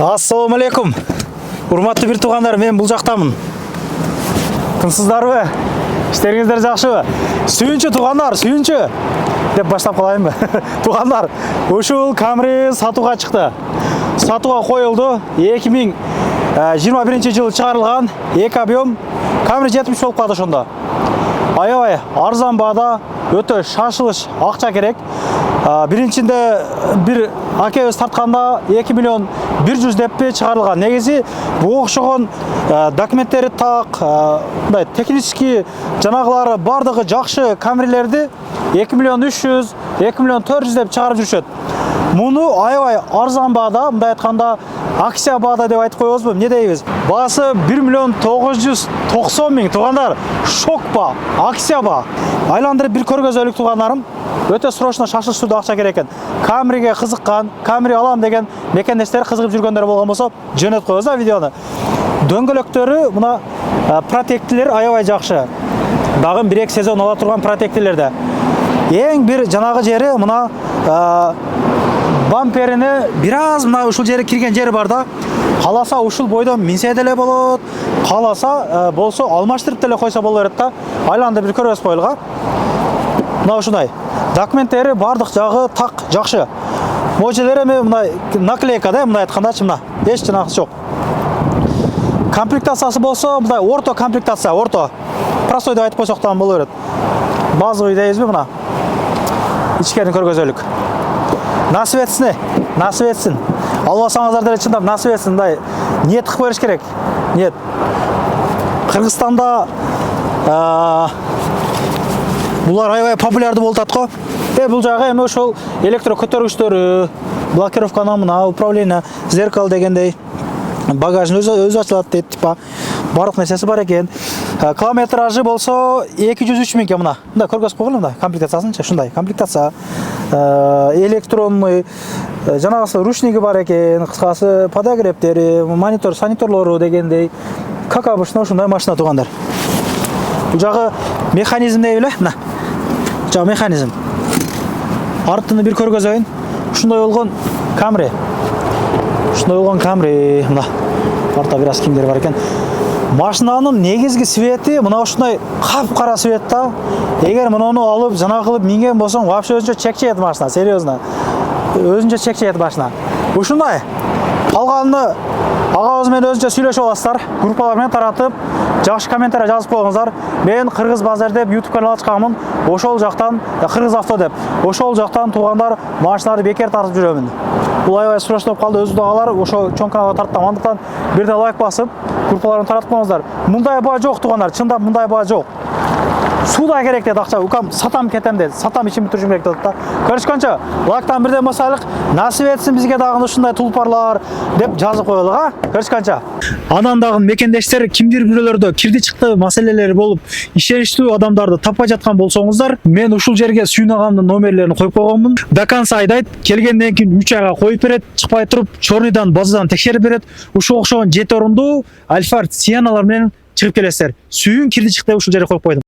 Ассаламу алейкум. Урматтуу бир туугандар, мен бул жактамын. Тынсыздарбы? Иштериңиздер жакшыбы? Сүйүнчү туугандар, сүйүнчү деп баштап калайынбы? Туугандар, ушул Camry сатууга чыкты. Сатууга коюлду. 2021-жылы чыгарылган эки объем Camry 70 болуп калды ошондо. Аябай арзан баада, өтө шашылыш акча керек. Биринчинде бир акебиз тартканда 2 миллион 100 деппи чыгарылган. Негизи буга окшогон документтери так, мындай технический жанагылары бардыгы жакшы Camry'лерди 2 миллион 300, 2 миллион 400 деп чыгарып жүрүшөт. Муну аябай арзан баада, мындай айтканда акция баада деп айтып коебузбу? Эмне дейбиз? Баасы 1 миллион 990 миң. Туугандар, шок ба, акция ба? Айландырып бир көргөзөлүк туугандарым. Өтө срочно шашылыштуу акча керек экен. Camry'ге кызыккан, Camry алам деген мекендештер кызыгып жүргөндөр болгон болсо, жөнөтүп коебуз видеону. Дөңгөлөктөрү мына протектилер аябай жакшы. Дагы 1-2 сезон ала турган протектилерде. Эң бир жанагы жери мына бамперине бир аз мына ушул жери кирген жери бар да. Каласа ушул бойдон минсе деле болот. Каласа болсо алмаштырып деле койсо боло берет да. Айланды бир көрөбүз коелга. Мына ушундай. Документтери бардык жагы так жакшы. Мojелери мындай наклейка да, мындай айткандачы мына. Эч жанагысы жок. Комплектациясы болсо мындай орто комплектация, орто. Простой деп айтып койсок да боло берет. Базовый дейбизби мына. Ичкерин көргөзөлүк. Насип этсин, насип этсин. Албасаңыздар деле чындап насип этсин, мындай ниет кылып бериш керек. Ниет. Кыргызстанда булар аябай популярдуу болуп атат го. Бул жагы эми ошол электро көтөргүчтөрү, блокировканы мына управление, зеркал дегендей, багажын өзү ачылат дейт, типа барлык нерсеси бар экен. Километражы болсо 203 миң мына. Мында көргөзүп койгон мында комплектациясынчы, ушундай комплектация. Электронный жанагысы ручниги бар экен, кыскасы подогрептери, монитор, саниторлору дегендей. Как обычно ушундай машина туугандар. Бул жагы механизм дейби эле, мына. Жагы механизм. Артыны бир көргөзөйүн. Ушундай болгон Camry. Ушундай болгон Camry мына. Артта бир аз кимдер бар экен. Машинанын негизги свети мына ушундай капкара свет да. Эгер муну алып жана кылып минген болсоң, вообще өзүнчө чекчейт машина, серьезно. Өзүнчө чекчейт машина. Ушундай. Калганын агабыз менен өзүнчө сүйлөшүп аласыздар. Группалар менен таратып, жакшы комментарий жазып коюңуздар. Мен Кыргыз Базар деп YouTube канал ачканмын. Ошол жактан Кыргыз авто деп. Ошол жактан туугандар машиналарды бекер тартып жүрөмүн. Бул аябай срочно болуп калды. Өзү дагалар ошо чоң каналга тарттым. Андыктан бирде лайк басып, группаларын таратып коюңуздар. Мындай баа жок туугандар, чындап мындай баа жок. Суда керек деп акча, укам сатам кетем деп, сатам ичим бүтүрүшүм керек деп да. Көрүшкөнчө, лайктан бирден басайлык, насип этсин бизге дагы ушундай тулпарлар деп жазып коелук, а? Көрүшкөнчө. Анан дагы мекендештер кимдир бирөөлөрдө кирди чыкты маселелери болуп, ишеничтүү адамдарды таппай жаткан болсоңуздар, мен ушул жерге Сүйүн агамдын номерлерин коюп койгонмун. До конца айдайт, келгенден кийин 3 айга коюп берет, чыкпай туруп, чорныйдан базадан текшерип берет. Ушул окшогон 7 орундуу Альфард Сиеналар менен чыгып келесиздер. Сүйүн кирди чыкты ушул жерге коюп койдум.